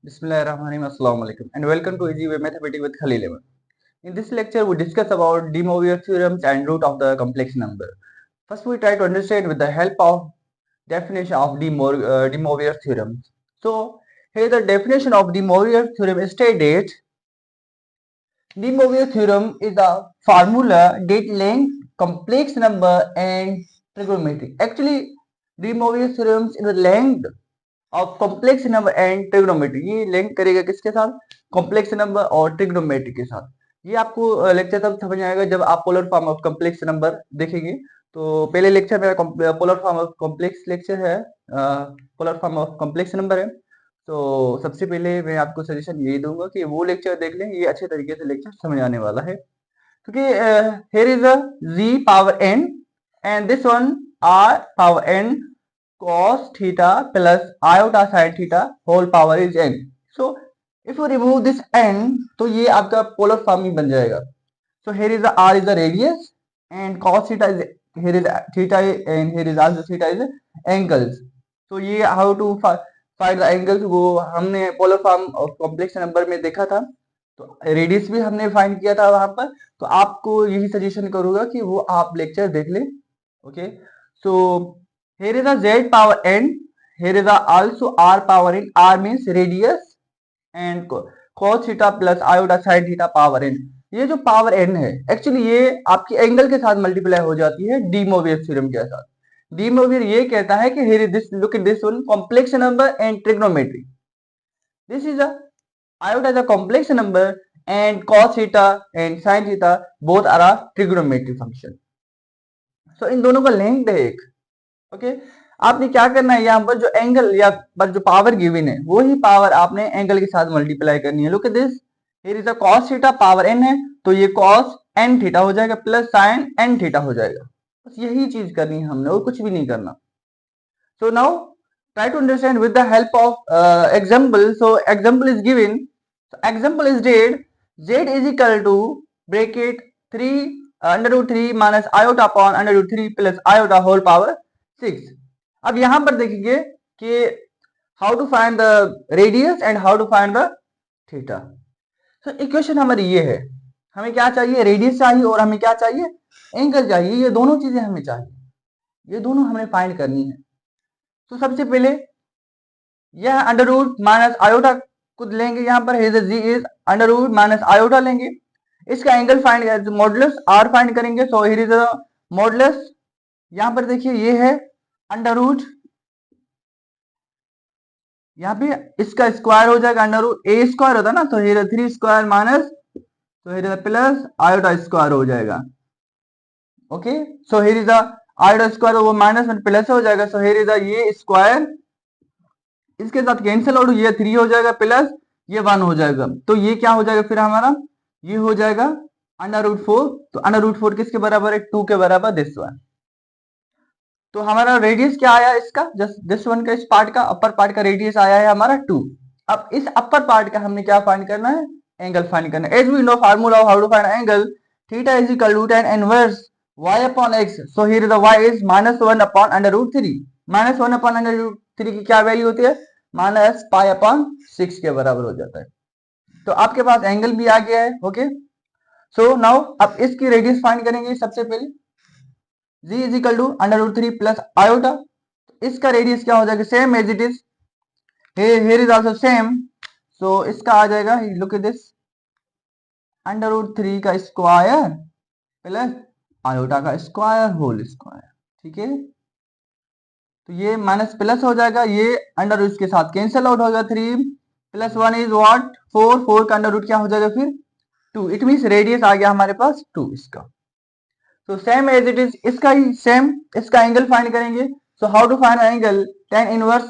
Bismillahirrahmanirrahim. Assalamu alaikum and welcome to Easy Way Mathematics with Khalil Ahmed. In this lecture, we discuss about De Moivre theorems and root of the complex number. First, we try to understand with the help of definition of De Moivre theorems. So, here the definition of De Moivre theorem is stated. De Moivre theorem is a formula that links complex number and trigonometry. Actually, De Moivre theorems is linked of complex number and trigonometry, ये link करेगा किसके साथ? Complex number और trigonometry के साथ। ये आपको lecture तब समझ आएगा जब आप polar form of complex number देखेंगे। तो पहले लेक्चर मेरा polar form of complex lecture है, polar form of complex number है। तो सबसे पहले मैं आपको सजेशन यही दूंगा कि वो लेक्चर देख लें, ये अच्छे तरीके से लेक्चर समझ आने वाला है। क्योंकि here is a z power n and this one r power n cos theta plus iota sin theta whole power is n. So if you remove this n, तो ये आपका पोलर फॉर्म ही बन जाएगा। So here is the r is the radius and cos theta is here is theta and here is also theta is angles. So ये how to find the angles वो हमने polar form of complex number में देखा था। तो radius भी हमने find किया था वहां पर। तो आपको यही सजेशन करूंगा कि वो आप लेक्चर देख लें। Okay, so here is a z power n, here is a also r power n, r means radius and cos theta plus iota sin theta power n। ये जो पावर n है actually ये आपकी angle के साथ multiply हो जाती है डी मोवियर थ्योरम के साथ। डी मोवियर ये कहता है कि here is this, look at this one, complex number and trigonometry, this is a iota is a complex number and cos theta and sin theta both are a trigonometry function। so इन दोनों का link है एक। Okay, आपने क्या करना है, यहाँ पर जो एंगल या पर जो पावर गिवन है वो ही पावर आपने एंगल के साथ मल्टीप्लाई करनी है। Look at this, here is a cos theta, power n है तो ये cos n थीटा हो जाएगा प्लस sin n थीटा हो जाएगा। बस यही चीज करनी है हमने और कुछ भी नहीं करना। So now try to understand with the help of example. So example is given. So example is did z is equal to bracket 3 under root 3 minus iota upon under root 3 plus iota whole power 6। अब यहां पर देखेंगे कि how to find the radius and how to find the theta. तो equation हमारी ये है, हमें क्या चाहिए? रेडियस चाहिए और हमें क्या चाहिए? एंगल चाहिए। ये दोनों चीजें हमें चाहिए, ये दोनों हमें फाइंड करनी है। तो सबसे पहले यह अंडर रूट माइनस आयोटा को लेंगे, यहाँ पर z is under root minus iota लेंगे, इसका angle find modulus r find करेंगे। So here is the modulus, यहाँ पर देखिए ये है अंडर रूट, यहाँ पे इसका स्क्वायर हो जाएगा, अंडर रूट ए स्क्वायर होता है ना, तो हियर 3 स्क्वायर माइनस, तो हियर प्लस आयोटा स्क्वायर हो जाएगा। Okay, so here is the iota square, वो माइनस में प्लस हो जाएगा। सो हियर इज द ये स्क्वायर इसके साथ कैंसिल आउट, ये 3 हो जाएगा प्लस ये 1 हो जाएगा। तो ये क्या हो जाएगा फिर हमारा? ये हो जाएगा अंडर रूट 4। तो अंडर रूट 4 किसके बराबर है? 2 के बराबर, दिस वन। तो हमारा रेडियस क्या आया इसका? जस्ट दिस वन का, इस पार्ट का, अपर पार्ट का रेडियस आया है हमारा 2। अब इस अपर पार्ट का हमने क्या फाइंड करना है? एंगल फाइंड करना है। As we know formula of how to find angle, theta is equal to tan inverse y upon x। So here the y is -1 upon under root 3। -1 upon under root 3 की क्या value होती है? -π/6 के बराबर हो जाता है। तो आपके पास एंगल भी आ गया है। ओके, सो नाउ अब इसकी रेडियस फाइंड करेंगे। सबसे पहले z is equal to under root 3 plus iota, इसका रेडियस क्या हो जाएगा? Same as it is, here is also same. So इसका आ जाएगा, look at this, under root 3 का स्क्वायर प्लस आयोटा का स्क्वायर होल स्क्वायर। ठीक है, तो ये माइनस प्लस हो जाएगा, ये अंडर रूट के साथ कैंसिल आउट होगा। 3 प्लस 1 इज व्हाट? 4। 4 का अंडर रूट क्या हो जाएगा फिर? 2। इट मींस रेडियस आ गया हमारे पास 2 इसका। तो सेम एज इट इज, इसका ही सेम, इसका एंगल फाइंड करेंगे। So how to find angle? tan inverse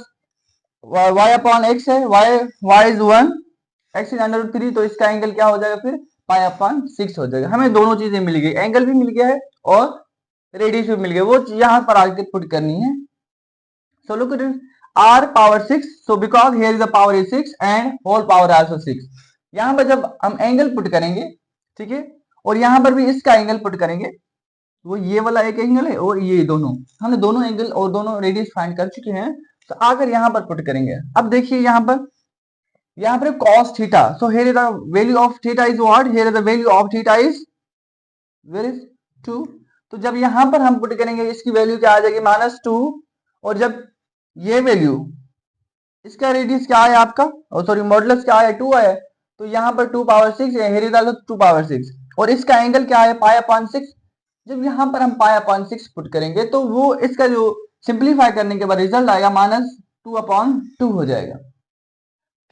y upon x है, y is 1, x is under root 3, तो इसका एंगल क्या हो जाएगा फिर? π/6 हो जाएगा। हमें दोनों चीजें मिल गई, एंगल भी मिल गया है और रेडियस भी मिल गया, वो यहाँ पर आगे पुट करनी है। So look at it, r power 6. So because here is the power is 6 and whole power also 6. यहाँ पर जब हम एंगल पुट करेंगे, ठीक है, और यहाँ पर भी इसका एंगल पुट करेंगे, वो ये वाला एक एंगल है और ये दोनों, हमने दोनों एंगल और दोनों रेडियस फाइंड कर चुके हैं। तो आकर यहाँ पर पुट करेंगे। अब देखिए यहाँ पर यहाँ पर cos theta, so here is the value of theta is what? Here is the value of theta is where is 2. तो जब यहाँ पर हम पुट करेंगे इसकी वैल्यू क्या आ जाएगी? -2. और जब ये वैल्यू, इसका रेडियस क्या है आपका, सॉरी मॉडुलस क्या है? 2 है, तो यहाँ पर 2 पावर 6 है, here is also 2 पावर 6. और इसका एंगल क्या है? π/6. जब यहाँ पर हम π/6 पुट करेंगे तो वो इसका जो सिंप्लीफाई करने के बाद रिजल्ट आएगा -2/2 हो जाएगा.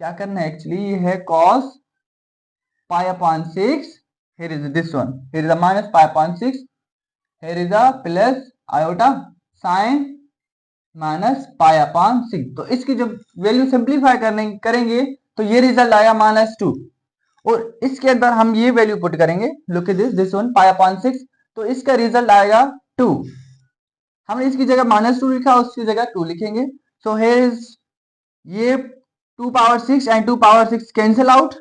क्या करना है एक्चुअली? ये है cos π/6, here is this one, here is a -π/6, here is a plus iota sin -π/6. तो इसकी जब वैल्यू सिंप्लीफाई करेंगे तो ये रिजल्ट आएगा -2. और इसके अंदर हम ये वैल्यू पुट करेंगे, लुक एट दिस वन π/6, तो इसका रिजल्ट आएगा 2. हमने इसकी जगह -2 लिखा, उसकी जगह 2 लिखेंगे. सो हियर इज ये 2 power 6 and 2 power 6 cancel out.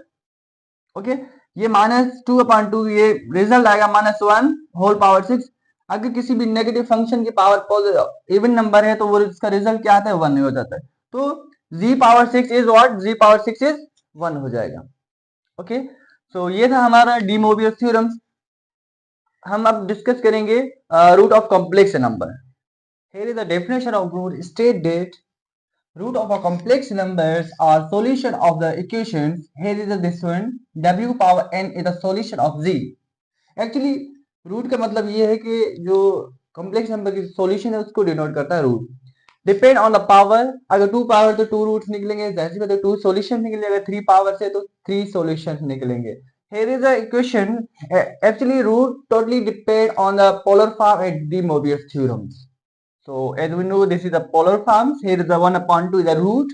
Okay, ये -2/2, ये रिजल्ट आएगा -1 होल पावर 6. अगर किसी भी नेगेटिव फंक्शन की पावर इवन नंबर है तो वो इसका रिजल्ट क्या आता है? 1 हो जाता है. तो z⁻6 is what? z⁻6 is 1 हो जाएगा. ओके, सो ये था हमारा डी मोवियस थ्योरम. हम अब डिस्कस करेंगे root of complex number. Here is the definition of root. State that root of a complex numbers are solution of the equations. Here is this one, w power n is the solution of z. Actually root का मतलब ये है कि जो complex number की solution है उसको denote करता है root. Depend on the power. अगर 2 पावर तो 2 रूट्स निकलेंगे, जैसे कि 2 सॉल्यूशन निकलेंगे. अगर 3 पावर से तो 3 सॉल्यूशंस निकलेंगे. Here is the equation. Actually root totally depend on the polar form and De Moivre's theorems. So as we know, this is the polar forms. Here is the 1/2 is the root.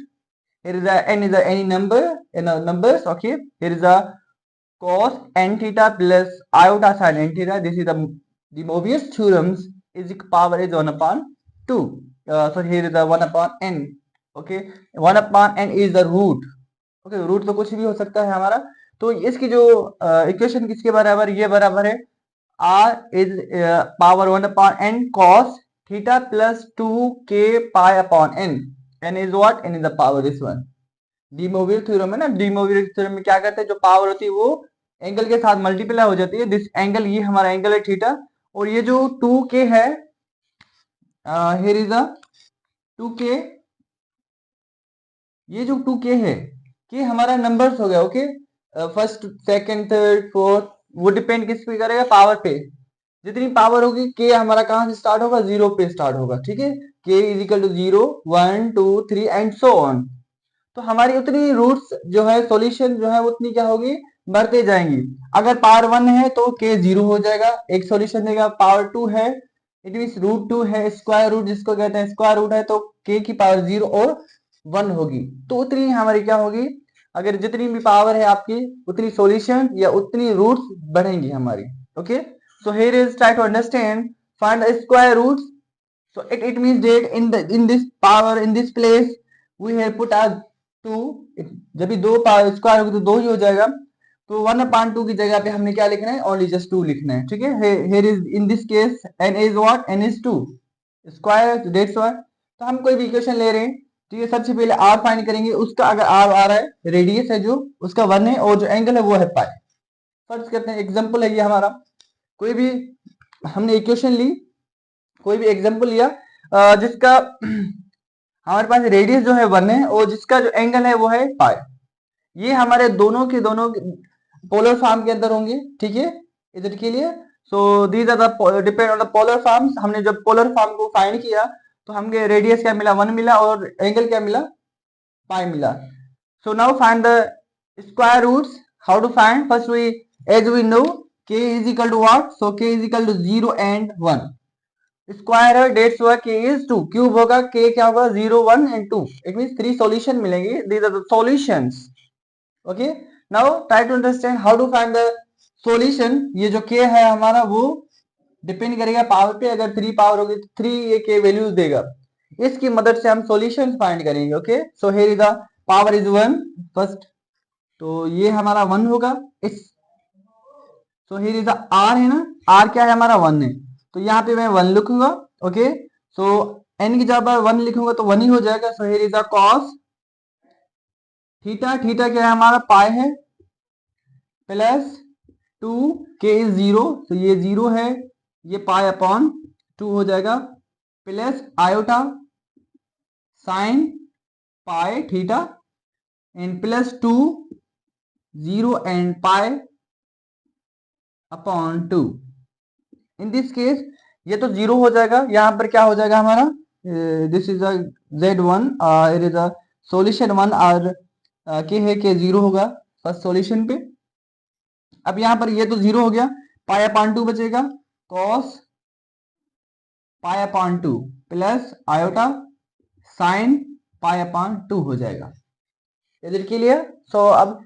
Here is the n is the any number in the numbers. Okay. Here is the cos n theta plus iota sin n theta. This is the De Moivre's theorems. Is power is 1/2. So here is the 1/n. Okay. 1/n is the root. Okay. Root तो कुछ भी हो सकता है हमारा. तो इसकी जो इक्वेशन किसके बराबर? ये बराबर है r is power 1/n cos theta plus 2k pi/n. n is what? n is the power this one. De Moivre theorem है ना. डी मोवियर थ्योरम में क्या करते हैं? जो पावर होती है वो एंगल के साथ मल्टीप्लाई हो जाती है. दिस एंगल, ये हमारा एंगल है थीटा. और ये जो 2k है, हियर इज द 2k. ये जो 2k है, के हमारा नंबर्स हो गया. Okay, first second third fourth, वो डिपेंड किस पे करेगा? पावर पे. जितनी पावर होगी के हमारा कहां से स्टार्ट होगा? 0 पे स्टार्ट होगा. ठीक है, k is equal to 0 1 2 3 and so on. तो हमारी उतनी रूट्स जो है, सॉल्यूशन जो है उतनी क्या होगी? बढ़ते जाएंगी. अगर पावर 1 है तो के 0 हो जाएगा, एक सॉल्यूशन देगा. पावर 2 है, इट मींस रूट 2 है, स्क्वायर रूट जिसको कहते हैं स्क्वायर रूट है, तो के की पावर 0 और 1 होगी. तो उतनी हमारी क्या होगी? अगर जितनी भी पावर है आपकी, उतनी सॉल्यूशन या उतनी रूट्स बढ़ेंगी हमारी. Okay, so here is try to understand, find the square roots. So it means that in this power, in this place we have put as 2. जब भी 2 पावर स्क्वायर होगी तो 2 ही हो जाएगा. तो 1/2 की जगह पे हमने क्या लिखना है? ओनली जस्ट 2 लिखना है. ठीक है, here is in this case n is what? n is 2 square, that's why. तो हम कोई भी इक्वेशन ले रहे हैं, ठीक है, सबसे पहले r फाइंड करेंगे. उसका अगर r आ रहा है, रेडियस है जो उसका 1 है, और जो एंगल है वो है पाई. फर्स्ट करते हैं, एग्जांपल है ये हमारा. कोई भी हमने इक्वेशन ली, कोई भी एग्जांपल लिया जिसका हमारे पास रेडियस जो है 1 है और जिसका जो एंगल है वो है पाई. ये हमारे दोनों के दोनों पोलर फॉर्म के अंदर होंगे. ठीक है, इधर के लिए. So these are the depend on the polar forms. हमने जब पोलर फॉर्म को फाइंड किया तो हमें रेडियस क्या मिला? 1 मिला, और एंगल क्या मिला? पाई मिला. So now find the square roots. How to find? First we, as we know, k is equal to what? So k is equal to 0 and 1. Square है, डेट्स हुआ k is 2. क्यूब होगा, k क्या होगा? 0 1 and 2. It means 3 solution मिलेंगे. These are the solutions. Okay, now try to understand how to find the solution. ये जो k है हमारा वो डिपेंड करेगा पावर पे. अगर 3 पावर होगी तो 3 ये k वैल्यूज देगा. इसकी मदद से हम सॉल्यूशंस फाइंड करेंगे. Okay, so here is the power is 1 first, तो ये हमारा 1 होगा. इस सो हियर इज द r है ना, r क्या है हमारा? 1 है, तो यहाँ पे मैं 1 लिखूंगा. ओके, सो n की जगह पर 1 लिखूंगा तो 1 ही हो जाएगा. सो here is the cos theta, theta क्या है हमारा पाई है, प्लस 2 के इज 0, तो ये 0 है, ये पाई अपॉन 2 हो जाएगा, plus iota sine pi theta and plus 2 0 and pi upon 2। In this case ये तो 0 हो जाएगा, यहाँ पर क्या हो जाएगा हमारा, this is a z1, it is a solution 1 और के है के 0 होगा फर्स्ट सॉल्यूशन पे। अब यहाँ पर ये तो 0 हो गया, पाई अपॉन 2 बचेगा, cos pi upon 2 plus iota sine pi upon 2 हो जाएगा। Is it clear? सो अब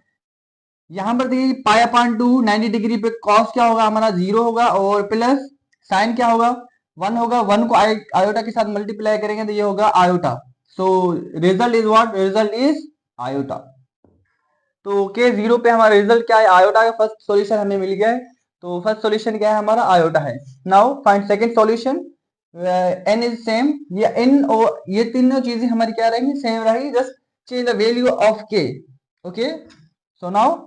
यहाँ पर देखिए पाई अपॉन 2 90 डिग्री पे कॉस क्या होगा हमारा 0 होगा, और प्लस साइन क्या होगा 1 होगा, 1 को आयोटा के साथ मल्टीप्लाई करेंगे तो ये होगा iota. So result is what, result is iota. तो के 0 पे हमारा रिजल्ट क्या है, आयोटा का फर्स्ट सॉल्यूशन हमें मिल गया है। तो फर्स्ट सॉल्यूशन क्या है हमारा, आयोटा है। Now find second solution, n is same, ये n और ये तीनों चीजें हमारी क्या रहेंगी, सेम रहेगी, just change the value of k। Okay, so now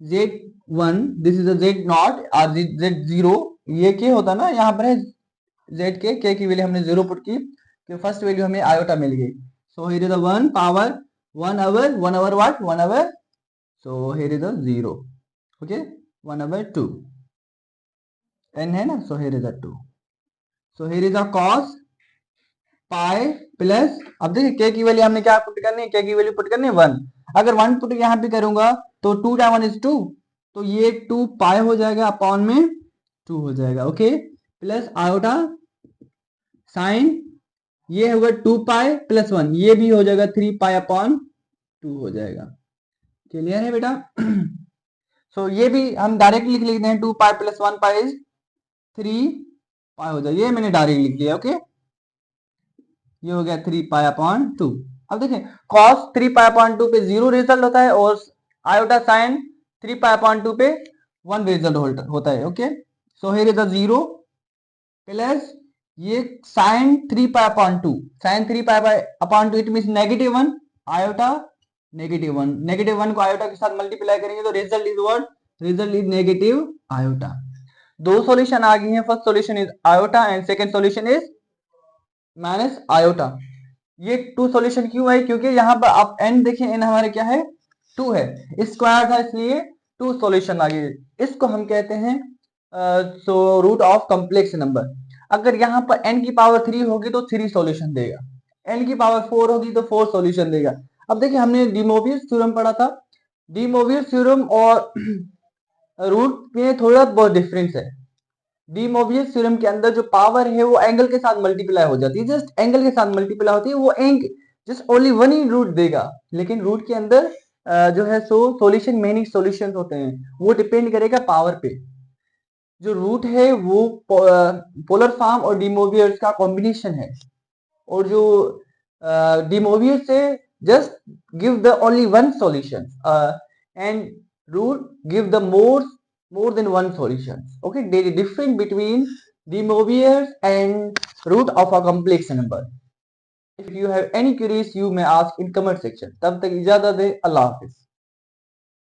z1 this is z not और z0, ये k होता ना, यहाँ पर है z k की वैल्यू हमने 0 पुट की, तो फर्स्ट वैल्यू हमें आयोटा मिल गई। सो here is the 1 power 1 over 1 over what 1 over, so here is a 0, okay, 1 over 2, n है ना, so here is a 2, so here is a cos pi plus, अब देखिए k की value हमने क्या put करनी है, k की वैल्यू पुट करनी है 1, अगर 1 पुट यहाँ पे करूंगा तो 2 टाइम 1 इज 2, तो ये 2 पाई हो जाएगा अपॉन में 2 हो जाएगा, ओके, प्लस आयोटा साइन ये होगा 2 पाई प्लस 1, ये भी हो जाएगा 3 पाई अपॉन 2 हो जाएगा। क्लियर है बेटा? सो ये भी हम डायरेक्ट लिख लेते हैं, 2 पाई प्लस 1 पाई इज 3 पाई हो जाए, ये मैंने डायरेक्ट लिख लिया, ओके, ये हो गया 3 पाई अपॉन 2। अब देखें cos 3 पाई अपॉन 2 पे 0 रिजल्ट होता है, और आयोटा साइन 3 पाई अपॉन 2 पे 1 रिजल्ट होता है, okay, so here is the 0 plus ये sine 3 pi upon 2, sine 3 pi upon 2 it means -1 iota -1, -1 को आयोटा के साथ मल्टीप्लाई करेंगे तो result is what, result is negative iota. दो सॉल्यूशन आ गई हैं, first solution is iota and second solution is minus iota. ये 2 सॉल्यूशन क्यों है, क्योंकि यहाँ पर आप n देखें, n हमारे क्या है 2 है, स्क्वायर था इसलिए 2 सॉल्यूशन आ गए, इसको हम कहते हैं so root of complex number. अगर यहाँ पर n की पावर 3 होगी तो 3 सॉल्यूशन देगा, n की पावर 4 होगी तो 4 सॉल्यूशन देगा। अब देखिए हमने डी मोवियस थ्योरम पढ़ा था, डी मोवियस थ्योरम और रूट में थोड़ा बहुत डिफरेंस है। डी मोवियस थ्योरम के अंदर जो पावर है वो एंगल के साथ मल्टीप्लाई हो जाती है, जस्ट एंगल के साथ मल्टीप्लाई होती है, वो एंग जस्ट ओनली वन ही रूट देगा, लेकिन रूट के अंदर जो है सो सॉल्यूशन मेनी सॉल्यूशंस होते हैं, वो डिपेंड करेगा पावर पे। जो रूट है वो पोलर फॉर्म और डी मोवियस का कॉम्बिनेशन है, और जो डी मोवियस से just give the only one solution, and root give the more than one solution, okay, there is difference between de Moivre's and root of a complex number. If you have any queries you may ask in comment section. तब तक इजाजत है, अल्लाह हाफिज।